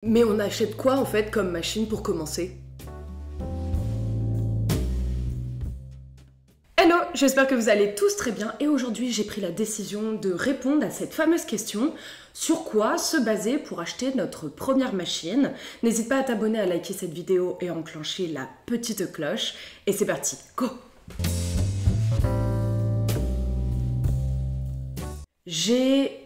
Mais on achète quoi en fait comme machine pour commencer? Hello, j'espère que vous allez tous très bien et aujourd'hui j'ai pris la décision de répondre à cette fameuse question: sur quoi se baser pour acheter notre première machine? N'hésite pas à t'abonner, à liker cette vidéo et à enclencher la petite cloche. Et c'est parti, go! J'ai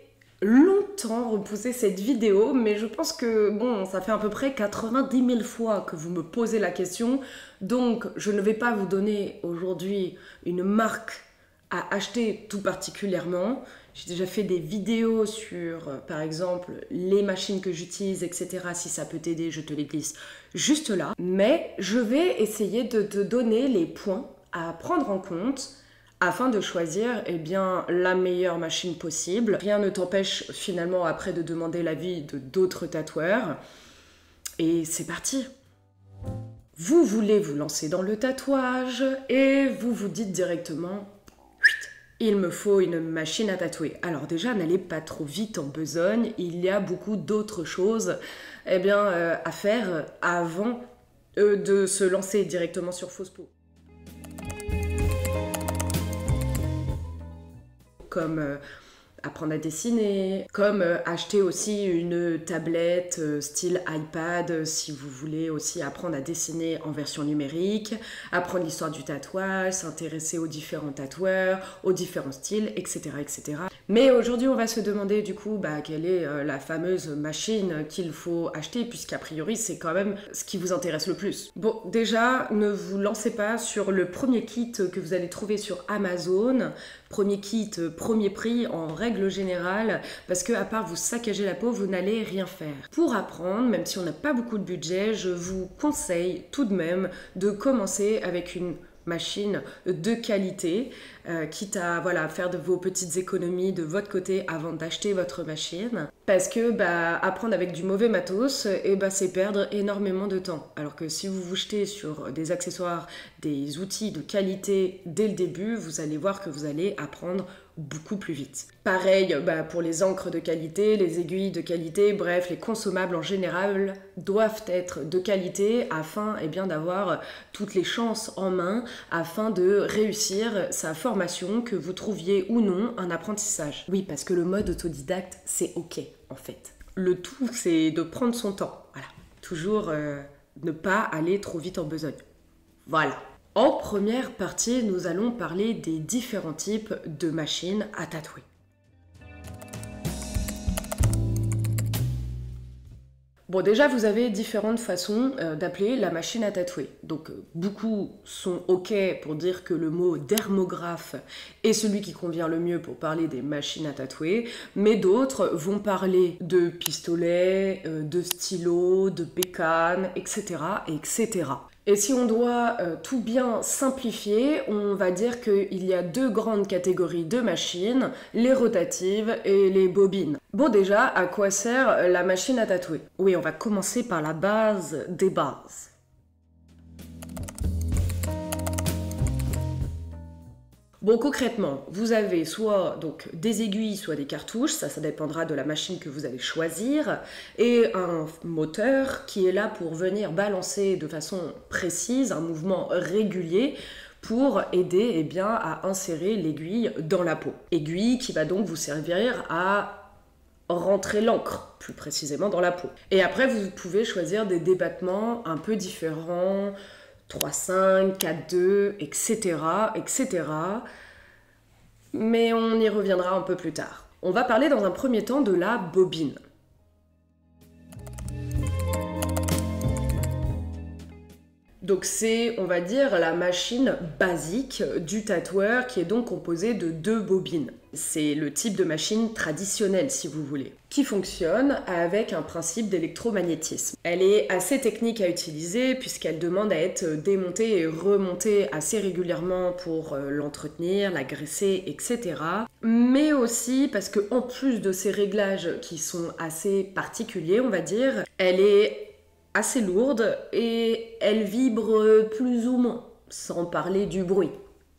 longtemps repoussé cette vidéo, mais je pense que bon, ça fait à peu près 90 000 fois que vous me posez la question, donc je ne vais pas vous donner aujourd'hui une marque à acheter tout particulièrement. J'ai déjà fait des vidéos sur, par exemple, les machines que j'utilise, etc. Si ça peut t'aider, je te les glisse juste là. Mais je vais essayer de te donner les points à prendre en compte afin de choisir la meilleure machine possible. Rien ne t'empêche finalement après de demander l'avis de d'autres tatoueurs. Et c'est parti! Vous voulez vous lancer dans le tatouage et vous vous dites directement: il me faut une machine à tatouer. Alors déjà, n'allez pas trop vite en besogne, il y a beaucoup d'autres choses à faire avant de se lancer directement sur fausse peau. Comme apprendre à dessiner, comme acheter aussi une tablette style iPad si vous voulez aussi apprendre à dessiner en version numérique, apprendre l'histoire du tatouage, s'intéresser aux différents tatoueurs, aux différents styles, etc. etc. Mais aujourd'hui, on va se demander du coup quelle est la fameuse machine qu'il faut acheter, puisqu'a priori, c'est quand même ce qui vous intéresse le plus. Bon, déjà, ne vous lancez pas sur le premier kit que vous allez trouver sur Amazon. Premier kit, premier prix en règle générale, parce que à part vous saccager la peau, vous n'allez rien faire. Pour apprendre, même si on n'a pas beaucoup de budget, je vous conseille tout de même de commencer avec une machine de qualité, quitte à faire de vos petites économies de votre côté avant d'acheter votre machine, parce que apprendre avec du mauvais matos, c'est perdre énormément de temps. Alors que si vous vous jetez sur des accessoires, des outils de qualité dès le début, vous allez voir que vous allez apprendre beaucoup plus vite. Pareil pour les encres de qualité, les aiguilles de qualité, bref, les consommables en général doivent être de qualité afin d'avoir toutes les chances en main afin de réussir sa formation, que vous trouviez ou non un apprentissage. Oui, parce que le mode autodidacte, c'est ok en fait. Le tout, c'est de prendre son temps. Voilà. Toujours ne pas aller trop vite en besogne. Voilà. En première partie, nous allons parler des différents types de machines à tatouer. Bon, déjà, vous avez différentes façons d'appeler la machine à tatouer. Donc, beaucoup sont OK pour dire que le mot dermographe est celui qui convient le mieux pour parler des machines à tatouer, mais d'autres vont parler de pistolets, de stylos, de bécanes, etc., etc. Et si on doit tout bien simplifier, on va dire qu'il y a deux grandes catégories de machines, les rotatives et les bobines. Bon, déjà, à quoi sert la machine à tatouer? Oui, on va commencer par la base des bases. Bon, concrètement, vous avez soit donc des aiguilles, soit des cartouches, ça dépendra de la machine que vous allez choisir, et un moteur qui est là pour venir balancer de façon précise, un mouvement régulier, pour aider à insérer l'aiguille dans la peau. Aiguille qui va donc vous servir à rentrer l'encre, plus précisément dans la peau. Et après, vous pouvez choisir des débattements un peu différents, 3-5, 4-2, etc., etc. Mais on y reviendra un peu plus tard. On va parler dans un premier temps de la bobine. Donc c'est, on va dire, la machine basique du tatoueur qui est donc composée de deux bobines. C'est le type de machine traditionnelle, si vous voulez, qui fonctionne avec un principe d'électromagnétisme. Elle est assez technique à utiliser puisqu'elle demande à être démontée et remontée assez régulièrement pour l'entretenir, la graisser, etc. Mais aussi parce que en plus de ces réglages qui sont assez particuliers, on va dire, elle est assez lourde et elle vibre plus ou moins, sans parler du bruit.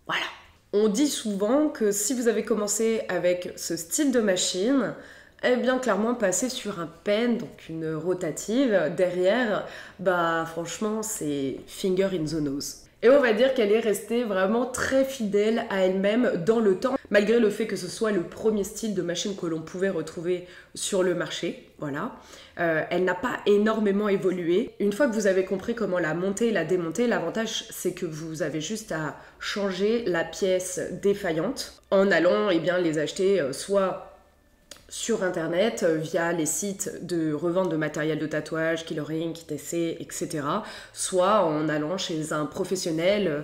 Voilà. On dit souvent que si vous avez commencé avec ce style de machine, eh bien clairement passer sur un pen, donc une rotative, derrière, bah franchement c'est finger in the nose. Et on va dire qu'elle est restée vraiment très fidèle à elle-même dans le temps, malgré le fait que ce soit le premier style de machine que l'on pouvait retrouver sur le marché. Voilà. Elle n'a pas énormément évolué. Une fois que vous avez compris comment la monter et la démonter, l'avantage c'est que vous avez juste à changer la pièce défaillante en allant les acheter soit sur internet, via les sites de revente de matériel de tatouage, Killer Ink, TC, etc. Soit en allant chez un professionnel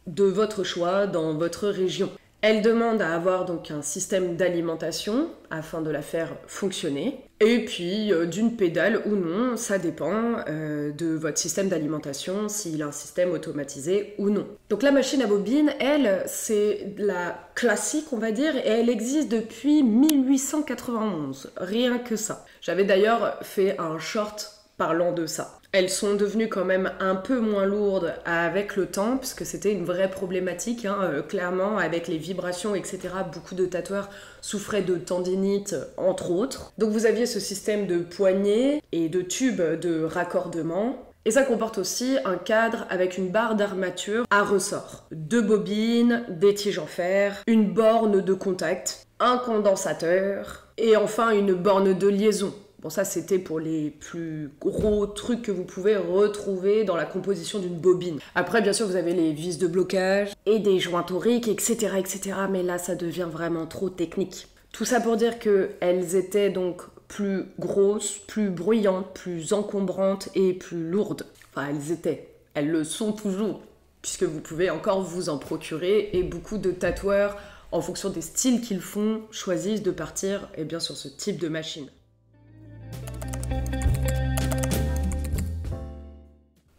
de votre choix dans votre région. Elle demande à avoir donc un système d'alimentation afin de la faire fonctionner. Et puis d'une pédale ou non, ça dépend de votre système d'alimentation, s'il a un système automatisé ou non. Donc la machine à bobine, elle, c'est la classique, on va dire, et elle existe depuis 1891, rien que ça. J'avais d'ailleurs fait un short parlant de ça. Elles sont devenues quand même un peu moins lourdes avec le temps, puisque c'était une vraie problématique, clairement, avec les vibrations, etc. Beaucoup de tatoueurs souffraient de tendinite, entre autres. Donc vous aviez ce système de poignées et de tubes de raccordement. Et ça comporte aussi un cadre avec une barre d'armature à ressort. 2 bobines, des tiges en fer, une borne de contact, un condensateur et enfin une borne de liaison. Bon, ça, c'était pour les plus gros trucs que vous pouvez retrouver dans la composition d'une bobine. Après, bien sûr, vous avez les vis de blocage et des joints toriques, etc., etc. Mais là, ça devient vraiment trop technique. Tout ça pour dire qu'elles étaient donc plus grosses, plus bruyantes, plus encombrantes et plus lourdes. Enfin, elles le sont toujours, puisque vous pouvez encore vous en procurer et beaucoup de tatoueurs, en fonction des styles qu'ils font, choisissent de partir sur ce type de machine.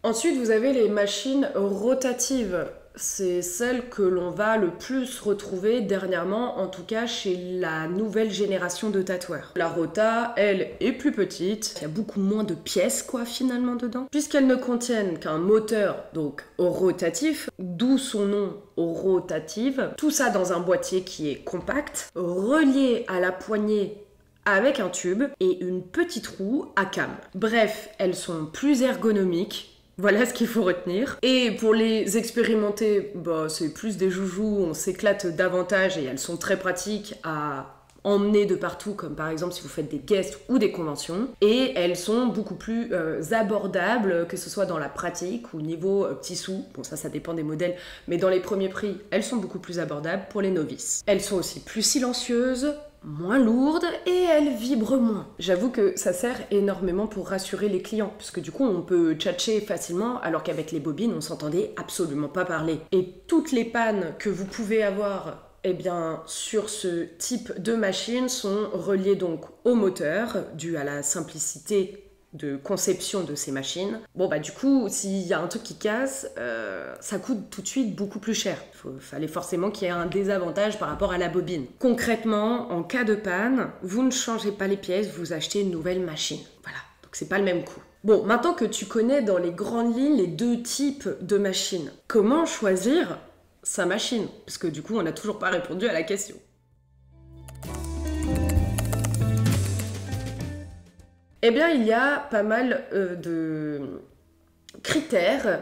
Ensuite, vous avez les machines rotatives. C'est celles que l'on va le plus retrouver dernièrement, en tout cas chez la nouvelle génération de tatoueurs. La rota, elle, est plus petite. Il y a beaucoup moins de pièces, finalement, dedans. Puisqu'elles ne contiennent qu'un moteur, donc rotatif, d'où son nom rotative. Tout ça dans un boîtier qui est compact, relié à la poignée avec un tube et une petite roue à cam. Bref, elles sont plus ergonomiques. Voilà ce qu'il faut retenir. Et pour les expérimenter, c'est plus des joujoux, on s'éclate davantage et elles sont très pratiques à emmener de partout, comme par exemple si vous faites des guests ou des conventions. Et elles sont beaucoup plus abordables, que ce soit dans la pratique ou niveau petits sous. Bon, ça dépend des modèles, mais dans les premiers prix, elles sont beaucoup plus abordables pour les novices. Elles sont aussi plus silencieuses, moins lourde et elle vibre moins. J'avoue que ça sert énormément pour rassurer les clients, puisque du coup on peut tchatcher facilement, alors qu'avec les bobines on s'entendait absolument pas parler. Et toutes les pannes que vous pouvez avoir sur ce type de machine sont reliées donc au moteur, dû à la simplicité de conception de ces machines. Du coup, s'il y a un truc qui casse, ça coûte tout de suite beaucoup plus cher. Fallait forcément qu'il y ait un désavantage par rapport à la bobine. Concrètement, en cas de panne, vous ne changez pas les pièces, vous achetez une nouvelle machine. Voilà, donc c'est pas le même coût. Bon, maintenant que tu connais dans les grandes lignes les 2 types de machines, comment choisir sa machine? Parce que du coup, on n'a toujours pas répondu à la question. Il y a pas mal de critères,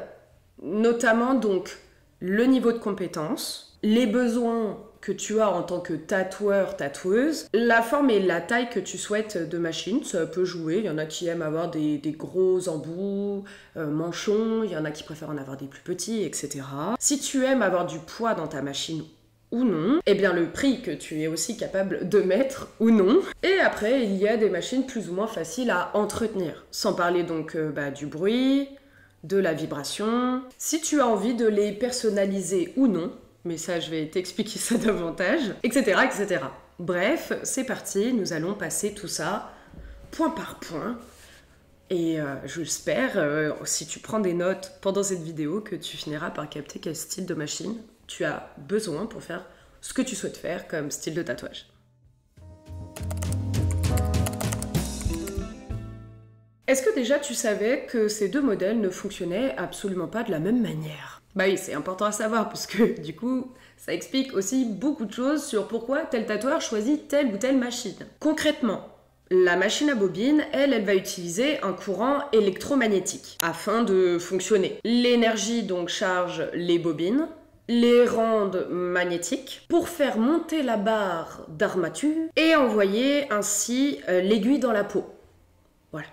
notamment donc le niveau de compétence, les besoins que tu as en tant que tatoueur, tatoueuse, la forme et la taille que tu souhaites de machine, ça peut jouer. Il y en a qui aiment avoir des gros embouts, manchons, il y en a qui préfèrent en avoir des plus petits, etc. Si tu aimes avoir du poids dans ta machine ou non, le prix que tu es aussi capable de mettre ou non. Et après, il y a des machines plus ou moins faciles à entretenir, sans parler donc du bruit, de la vibration, si tu as envie de les personnaliser ou non, mais ça je vais t'expliquer ça davantage, etc., etc. Bref, c'est parti, nous allons passer tout ça point par point. Et j'espère, si tu prends des notes pendant cette vidéo, que tu finiras par capter quel style de machine tu as besoin pour faire ce que tu souhaites faire comme style de tatouage. Est-ce que déjà tu savais que ces 2 modèles ne fonctionnaient absolument pas de la même manière? Bah oui, c'est important à savoir parce que du coup, ça explique aussi beaucoup de choses sur pourquoi tel tatoueur choisit telle ou telle machine. Concrètement, la machine à bobine, elle va utiliser un courant électromagnétique afin de fonctionner. L'énergie donc charge les bobines, les rendent magnétiques pour faire monter la barre d'armature et envoyer ainsi l'aiguille dans la peau. Voilà.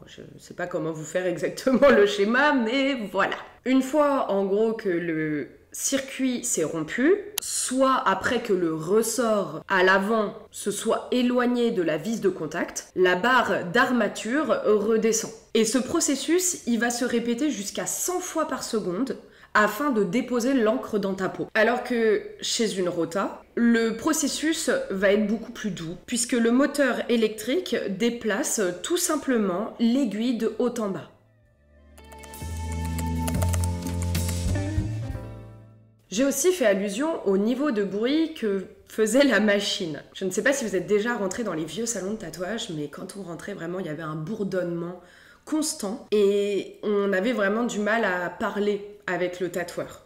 Je ne sais pas comment vous faire exactement le schéma, mais voilà. Une fois en gros que le circuit s'est rompu, soit après que le ressort à l'avant se soit éloigné de la vis de contact, la barre d'armature redescend. Et ce processus, il va se répéter jusqu'à 100 fois par seconde afin de déposer l'encre dans ta peau. Alors que chez une rota, le processus va être beaucoup plus doux, puisque le moteur électrique déplace tout simplement l'aiguille de haut en bas. J'ai aussi fait allusion au niveau de bruit que faisait la machine. Je ne sais pas si vous êtes déjà rentré dans les vieux salons de tatouage, mais quand on rentrait vraiment, il y avait un bourdonnement constant et on avait vraiment du mal à parler avec le tatoueur.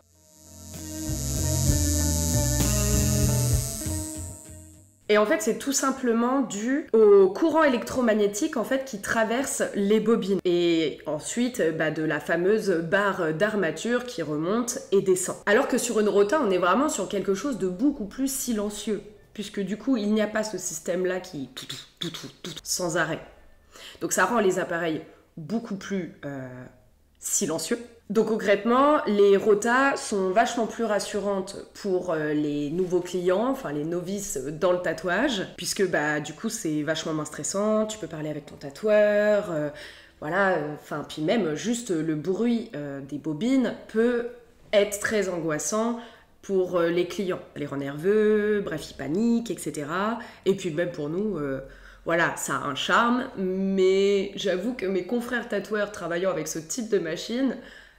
Et en fait, c'est tout simplement dû au courant électromagnétique en fait, qui traverse les bobines. Et ensuite, de la fameuse barre d'armature qui remonte et descend. Alors que sur une rota, on est vraiment sur quelque chose de beaucoup plus silencieux. Puisque du coup, il n'y a pas ce système-là qui... sans arrêt. Donc ça rend les appareils beaucoup plus silencieux. Donc concrètement, les rotas sont vachement plus rassurantes pour les nouveaux clients, enfin les novices dans le tatouage, puisque du coup c'est vachement moins stressant, tu peux parler avec ton tatoueur, puis même juste le bruit des bobines peut être très angoissant pour les clients. Ça les rend nerveux, bref ils paniquent, etc. Et puis même pour nous... ça a un charme, mais j'avoue que mes confrères tatoueurs travaillant avec ce type de machine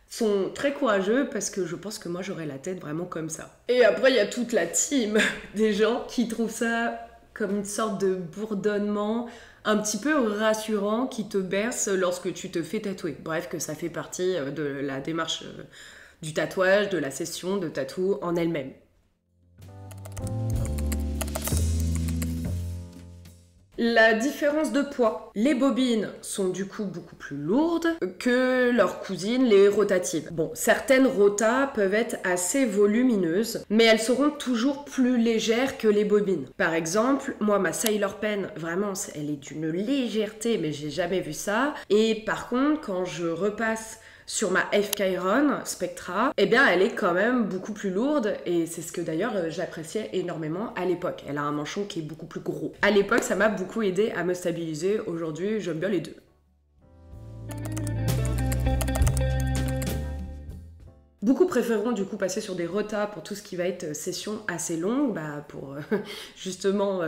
sont très courageux parce que je pense que moi j'aurais la tête vraiment comme ça. Et après il y a toute la team des gens qui trouvent ça comme une sorte de bourdonnement un petit peu rassurant qui te berce lorsque tu te fais tatouer. Bref, que ça fait partie de la démarche du tatouage, de la session de tatou en elle-même. La différence de poids. Les bobines sont du coup beaucoup plus lourdes que leurs cousines, les rotatives. Bon, certaines rotas peuvent être assez volumineuses, mais elles seront toujours plus légères que les bobines. Par exemple, moi, ma Sailor Pen, vraiment, elle est d'une légèreté, mais j'ai jamais vu ça. Et par contre, quand je repasse sur ma F Chiron Spectra, elle est quand même beaucoup plus lourde et c'est ce que d'ailleurs j'appréciais énormément à l'époque. Elle a un manchon qui est beaucoup plus gros. À l'époque, ça m'a beaucoup aidé à me stabiliser. Aujourd'hui, j'aime bien les deux. Beaucoup préféreront du coup passer sur des rotas pour tout ce qui va être session assez longue, pour justement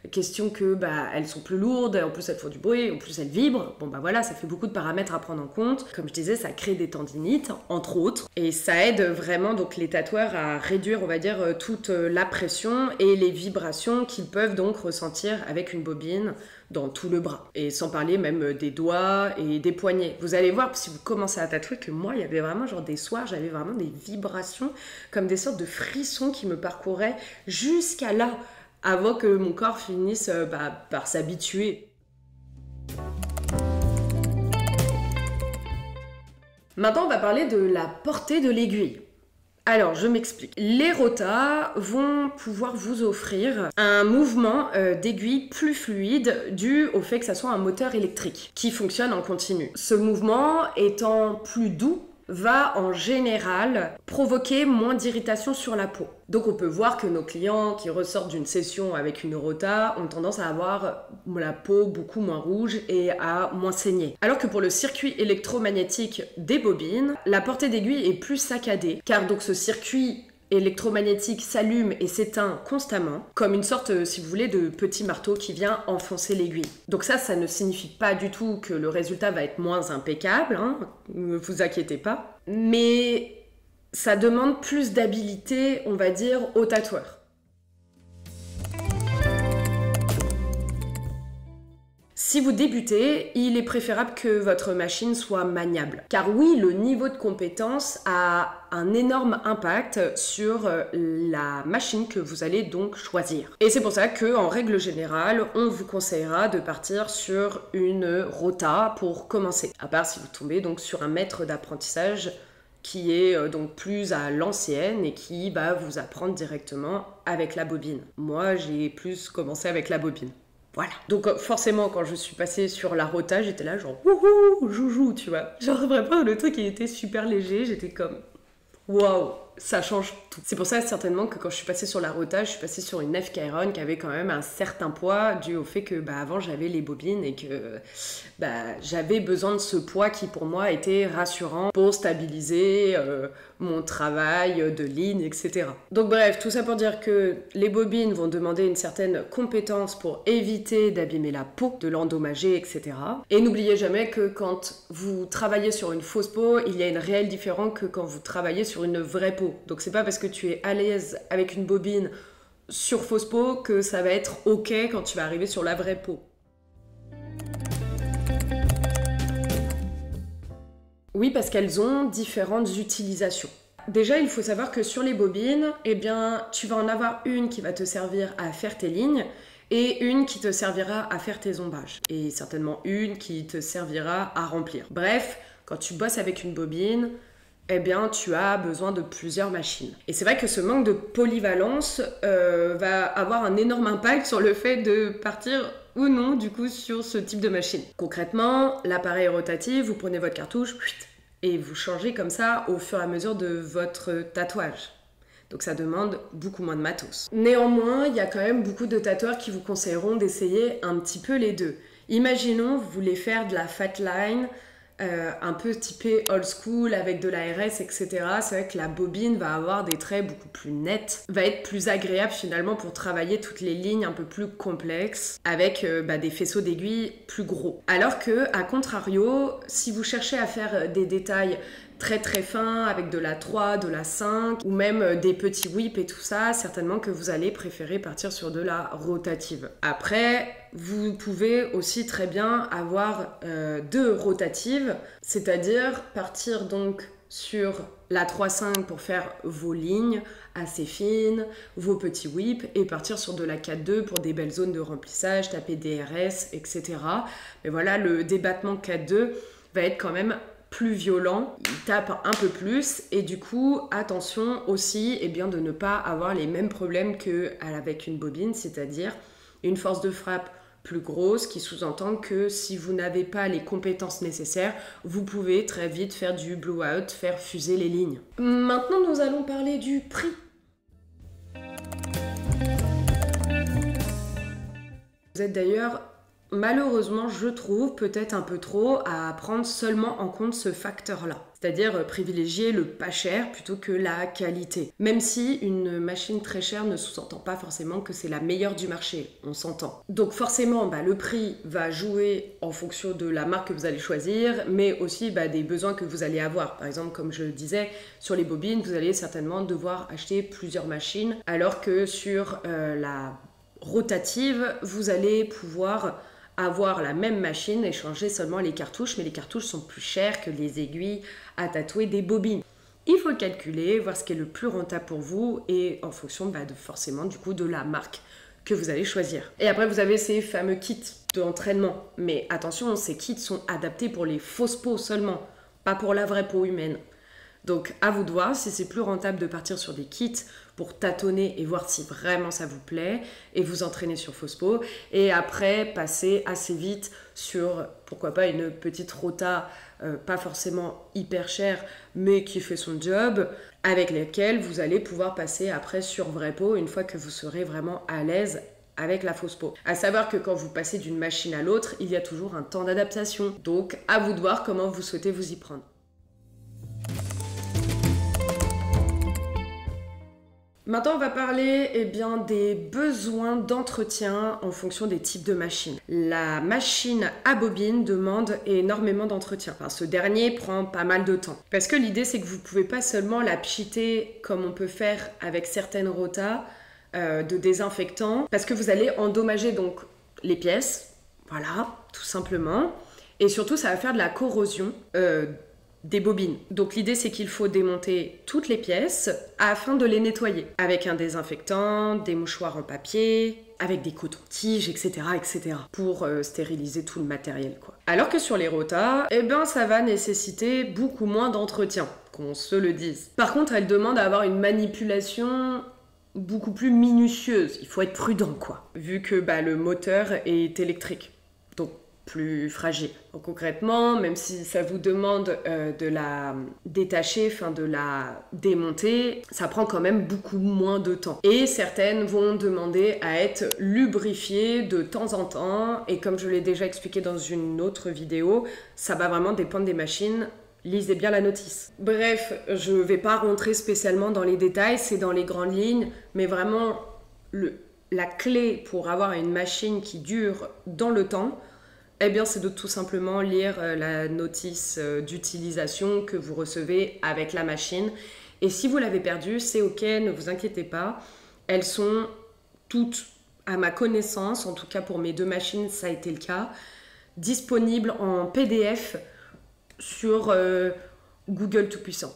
question que elles sont plus lourdes, en plus elles font du bruit, en plus elles vibrent. Ça fait beaucoup de paramètres à prendre en compte. Comme je disais, ça crée des tendinites, entre autres, et ça aide vraiment donc les tatoueurs à réduire, on va dire, toute la pression et les vibrations qu'ils peuvent donc ressentir avec une bobine dans tout le bras. Et sans parler même des doigts et des poignets. Vous allez voir, si vous commencez à tatouer, que moi, il y avait vraiment genre des soirs, j'avais vraiment des vibrations, comme des sortes de frissons qui me parcouraient jusqu'à là, avant que mon corps finisse par s'habituer. Maintenant, on va parler de la portée de l'aiguille. Alors, je m'explique. Les rotas vont pouvoir vous offrir un mouvement d'aiguille plus fluide dû au fait que ça soit un moteur électrique qui fonctionne en continu. Ce mouvement étant plus doux, va en général provoquer moins d'irritation sur la peau. Donc on peut voir que nos clients qui ressortent d'une session avec une rota ont tendance à avoir la peau beaucoup moins rouge et à moins saigner. Alors que pour le circuit électromagnétique des bobines, la portée d'aiguille est plus saccadée, car donc ce circuit électromagnétique s'allume et s'éteint constamment, comme une sorte, si vous voulez, de petit marteau qui vient enfoncer l'aiguille. Donc ça ne signifie pas du tout que le résultat va être moins impeccable, ne vous inquiétez pas, mais ça demande plus d'habilité, on va dire, au tatoueur. Si vous débutez, il est préférable que votre machine soit maniable. Car oui, le niveau de compétence a un énorme impact sur la machine que vous allez donc choisir. Et c'est pour ça qu'en règle générale, on vous conseillera de partir sur une rota pour commencer. À part si vous tombez donc sur un maître d'apprentissage qui est donc plus à l'ancienne et qui va vous apprendre directement avec la bobine. Moi, j'ai plus commencé avec la bobine. Voilà. Donc forcément, quand je suis passée sur la rota, j'étais là genre wouhou, joujou, tu vois. Genre vraiment, le truc il était super léger, j'étais comme waouh, ça change tout. C'est pour ça certainement que quand je suis passée sur la rota, je suis passée sur une FK Iron qui avait quand même un certain poids dû au fait que avant j'avais les bobines et que j'avais besoin de ce poids qui pour moi était rassurant pour stabiliser mon travail de ligne, etc. Donc bref, tout ça pour dire que les bobines vont demander une certaine compétence pour éviter d'abîmer la peau, de l'endommager, etc. Et n'oubliez jamais que quand vous travaillez sur une fausse peau, il y a une réelle différence que quand vous travaillez sur une vraie peau. Donc c'est pas parce que tu es à l'aise avec une bobine sur fausse peau que ça va être ok quand tu vas arriver sur la vraie peau. Oui, parce qu'elles ont différentes utilisations. Déjà, il faut savoir que sur les bobines, eh bien, tu vas en avoir une qui va te servir à faire tes lignes et une qui te servira à faire tes ombrages. Et certainement une qui te servira à remplir. Bref, quand tu bosses avec une bobine, eh bien, tu as besoin de plusieurs machines. Et c'est vrai que ce manque de polyvalence va avoir un énorme impact sur le fait de partir ou non, du coup, sur ce type de machine. Concrètement, l'appareil rotatif, vous prenez votre cartouche et vous changez comme ça au fur et à mesure de votre tatouage. Donc ça demande beaucoup moins de matos. Néanmoins, il y a quand même beaucoup de tatoueurs qui vous conseilleront d'essayer un petit peu les deux. Imaginons, vous voulez faire de la fat line, un peu typé old school avec de la RS, etc. C'est vrai que la bobine va avoir des traits beaucoup plus nets, va être plus agréable finalement pour travailler toutes les lignes un peu plus complexes avec des faisceaux d'aiguilles plus gros. Alors que, à contrario, si vous cherchez à faire des détails très très fins avec de la 3, de la 5 ou même des petits whips et tout ça, certainement que vous allez préférer partir sur de la rotative. Après, vous pouvez aussi très bien avoir deux rotatives, c'est-à-dire partir donc sur la 3-5 pour faire vos lignes assez fines, vos petits whips, et partir sur de la 4-2 pour des belles zones de remplissage, taper des RS, etc. Mais voilà, le débattement 4-2 va être quand même plus violent, il tape un peu plus et du coup attention aussi de ne pas avoir les mêmes problèmes qu'avec une bobine, c'est-à-dire une force de frappe plus grosse qui sous-entend que si vous n'avez pas les compétences nécessaires, vous pouvez très vite faire du blowout, faire fuser les lignes. Maintenant nous allons parler du prix. Vous êtes d'ailleurs malheureusement, je trouve peut-être un peu trop à prendre seulement en compte ce facteur-là. C'est-à-dire privilégier le pas cher plutôt que la qualité. Même si une machine très chère ne sous-entend pas forcément que c'est la meilleure du marché, on s'entend. Donc forcément, le prix va jouer en fonction de la marque que vous allez choisir, mais aussi des besoins que vous allez avoir. Par exemple, comme je le disais, sur les bobines, vous allez certainement devoir acheter plusieurs machines, alors que sur la rotative, vous allez pouvoir avoir la même machine et changer seulement les cartouches, mais les cartouches sont plus chères que les aiguilles à tatouer des bobines. Il faut calculer, voir ce qui est le plus rentable pour vous et en fonction forcément du coup de la marque que vous allez choisir. Et après vous avez ces fameux kits d'entraînement, mais attention, ces kits sont adaptés pour les fausses peaux seulement, pas pour la vraie peau humaine. Donc à vous de voir si c'est plus rentable de partir sur des kits pour tâtonner et voir si vraiment ça vous plaît et vous entraîner sur fausse peau et après passer assez vite sur pourquoi pas une petite rota pas forcément hyper chère mais qui fait son job avec laquelle vous allez pouvoir passer après sur vraie peau une fois que vous serez vraiment à l'aise avec la fausse peau. À savoir que quand vous passez d'une machine à l'autre, il y a toujours un temps d'adaptation. Donc à vous de voir comment vous souhaitez vous y prendre. Maintenant, on va parler des besoins d'entretien en fonction des types de machines. La machine à bobine demande énormément d'entretien. Enfin, ce dernier prend pas mal de temps. Parce que l'idée, c'est que vous ne pouvez pas seulement la pchiter comme on peut faire avec certaines rotas de désinfectant, parce que vous allez endommager donc les pièces. Voilà, tout simplement. Et surtout, ça va faire de la corrosion des bobines. Donc l'idée, c'est qu'il faut démonter toutes les pièces afin de les nettoyer. Avec un désinfectant, des mouchoirs en papier, avec des cotons-tiges, etc., etc. pour stériliser tout le matériel, quoi. Alors que sur les rotas, eh ben, ça va nécessiter beaucoup moins d'entretien, qu'on se le dise. Par contre, elle demande à avoir une manipulation beaucoup plus minutieuse. Il faut être prudent, quoi. Vu que le moteur est électrique. Donc, plus fragile. Donc, concrètement, même si ça vous demande de la détacher, de la démonter, ça prend quand même beaucoup moins de temps. Et certaines vont demander à être lubrifiées de temps en temps, et comme je l'ai déjà expliqué dans une autre vidéo, ça va vraiment dépendre des machines. Lisez bien la notice. Bref, je vais pas rentrer spécialement dans les détails, c'est dans les grandes lignes, mais vraiment, la clé pour avoir une machine qui dure dans le temps, eh bien, c'est de tout simplement lire la notice d'utilisation que vous recevez avec la machine. Et si vous l'avez perdue, c'est ok, ne vous inquiétez pas. Elles sont toutes, à ma connaissance, en tout cas pour mes 2 machines, ça a été le cas, disponibles en PDF sur Google Tout-Puissant.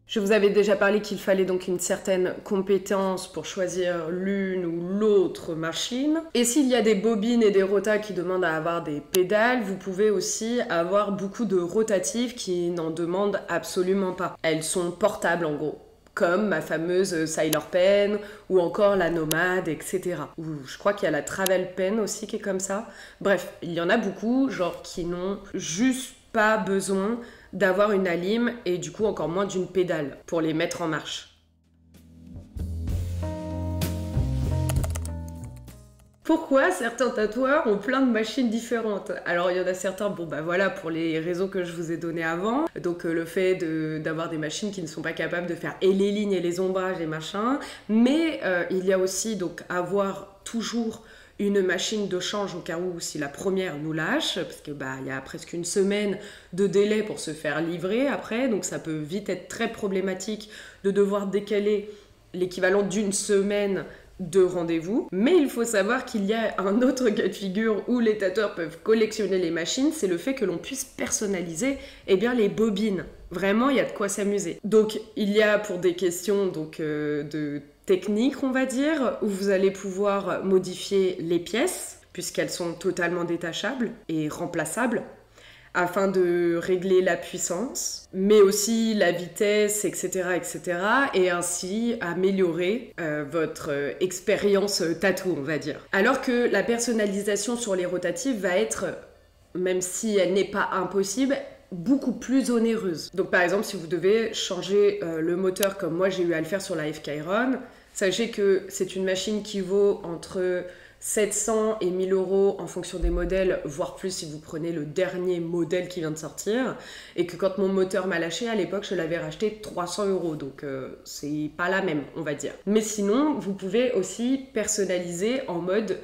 Je vous avais déjà parlé qu'il fallait donc une certaine compétence pour choisir l'une ou l'autre machine. Et s'il y a des bobines et des rotas qui demandent à avoir des pédales, vous pouvez aussi avoir beaucoup de rotatives qui n'en demandent absolument pas. Elles sont portables en gros, comme ma fameuse Sailor Pen ou encore la Nomade, etc. Ou je crois qu'il y a la Travel Pen aussi qui est comme ça. Bref, il y en a beaucoup, genre qui n'ont juste pas besoin d'avoir une halime et du coup encore moins d'une pédale pour les mettre en marche. Pourquoi certains tatoueurs ont plein de machines différentes? Alors il y en a certains, pour les raisons que je vous ai données avant, donc le fait d'avoir des machines qui ne sont pas capables de faire et les lignes et les ombrages et machin, mais il y a aussi donc avoir toujours une machine de change au cas où si la première nous lâche, parce que il y a presque une semaine de délai pour se faire livrer après, donc ça peut vite être très problématique de devoir décaler l'équivalent d'une semaine de rendez-vous. Mais il faut savoir qu'il y a un autre cas de figure où les tatoueurs peuvent collectionner les machines, c'est le fait que l'on puisse personnaliser les bobines. Vraiment, il y a de quoi s'amuser. Donc, il y a pour des questions de technique, on va dire, où vous allez pouvoir modifier les pièces, puisqu'elles sont totalement détachables et remplaçables, afin de régler la puissance, mais aussi la vitesse, etc., etc., et ainsi améliorer votre expérience tatou, on va dire. Alors que la personnalisation sur les rotatives va être, même si elle n'est pas impossible, beaucoup plus onéreuse. Donc par exemple, si vous devez changer le moteur comme moi j'ai eu à le faire sur la FK-Iron, sachez que c'est une machine qui vaut entre 700 et 1000 euros en fonction des modèles, voire plus si vous prenez le dernier modèle qui vient de sortir, et que quand mon moteur m'a lâché, à l'époque, je l'avais racheté 300 euros, donc c'est pas la même, on va dire. Mais sinon, vous pouvez aussi personnaliser en mode,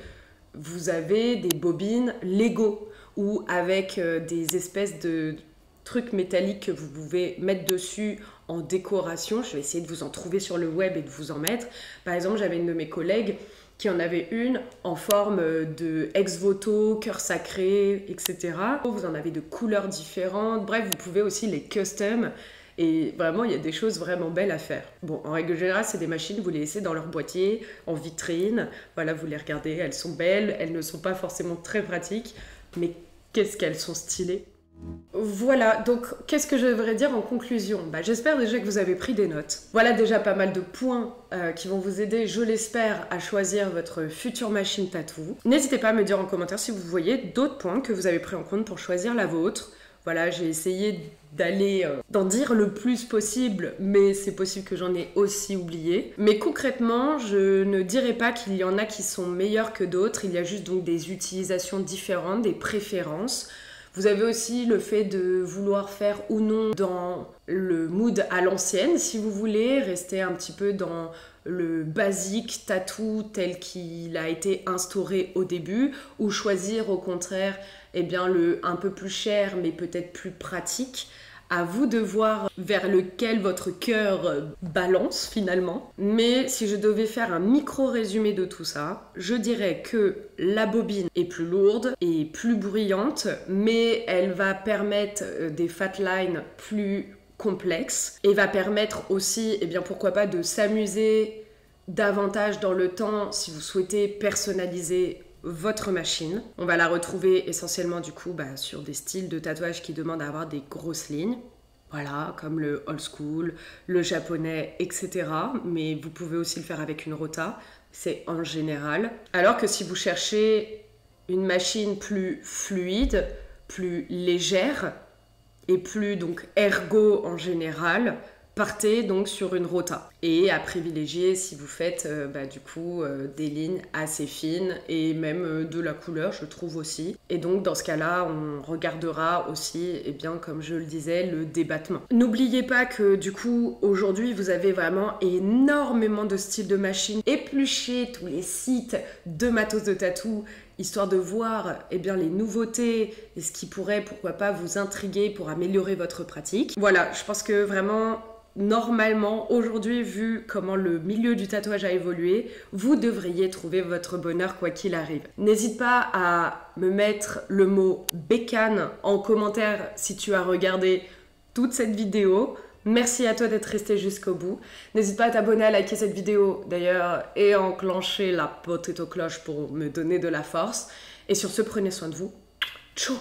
vous avez des bobines Lego, ou avec des espèces de trucs métalliques que vous pouvez mettre dessus en décoration. Je vais essayer de vous en trouver sur le web et de vous en mettre. Par exemple, j'avais une de mes collègues qui en avait une en forme de ex-voto, cœur sacré, etc. Vous en avez de couleurs différentes. Bref, vous pouvez aussi les custom. Et vraiment, il y a des choses vraiment belles à faire. Bon, en règle générale, c'est des machines, vous les laissez dans leur boîtier, en vitrine. Voilà, vous les regardez, elles sont belles. Elles ne sont pas forcément très pratiques, mais qu'est-ce qu'elles sont stylées. Voilà, donc qu'est-ce que je devrais dire en conclusion? J'espère déjà que vous avez pris des notes. Voilà déjà pas mal de points qui vont vous aider, je l'espère, à choisir votre future machine tatou. N'hésitez pas à me dire en commentaire si vous voyez d'autres points que vous avez pris en compte pour choisir la vôtre. Voilà, j'ai essayé d'en dire le plus possible, mais c'est possible que j'en ai aussi oublié. Mais concrètement, je ne dirais pas qu'il y en a qui sont meilleurs que d'autres, il y a juste donc des utilisations différentes, des préférences. Vous avez aussi le fait de vouloir faire ou non dans le mood à l'ancienne, si vous voulez, rester un petit peu dans le basique tatou tel qu'il a été instauré au début, ou choisir au contraire le un peu plus cher mais peut-être plus pratique, À vous de voir vers lequel votre cœur balance finalement. Mais si je devais faire un micro-résumé de tout ça, je dirais que la bobine est plus lourde et plus bruyante, mais elle va permettre des fat lines plus complexes et va permettre aussi, eh bien pourquoi pas, de s'amuser davantage dans le temps si vous souhaitez personnaliser votre machine. On va la retrouver essentiellement du coup sur des styles de tatouage qui demandent à avoir des grosses lignes. Voilà, comme le old school, le japonais, etc. Mais vous pouvez aussi le faire avec une rota, c'est en général. Alors que si vous cherchez une machine plus fluide, plus légère et plus donc ergo en général, partez donc sur une rota. Et à privilégier si vous faites des lignes assez fines et même de la couleur, je trouve aussi. Et donc dans ce cas-là, on regardera aussi, comme je le disais, le débattement. N'oubliez pas que du coup, aujourd'hui, vous avez vraiment énormément de styles de machines. Épluchez tous les sites de matos de tatou, histoire de voir les nouveautés et ce qui pourrait, pourquoi pas, vous intriguer pour améliorer votre pratique. Voilà, je pense que vraiment, normalement, aujourd'hui, vu comment le milieu du tatouage a évolué, vous devriez trouver votre bonheur quoi qu'il arrive. N'hésite pas à me mettre le mot bécane en commentaire si tu as regardé toute cette vidéo. Merci à toi d'être resté jusqu'au bout. N'hésite pas à t'abonner, à liker cette vidéo d'ailleurs et à enclencher la petite cloche pour me donner de la force. Et sur ce, prenez soin de vous. Ciao!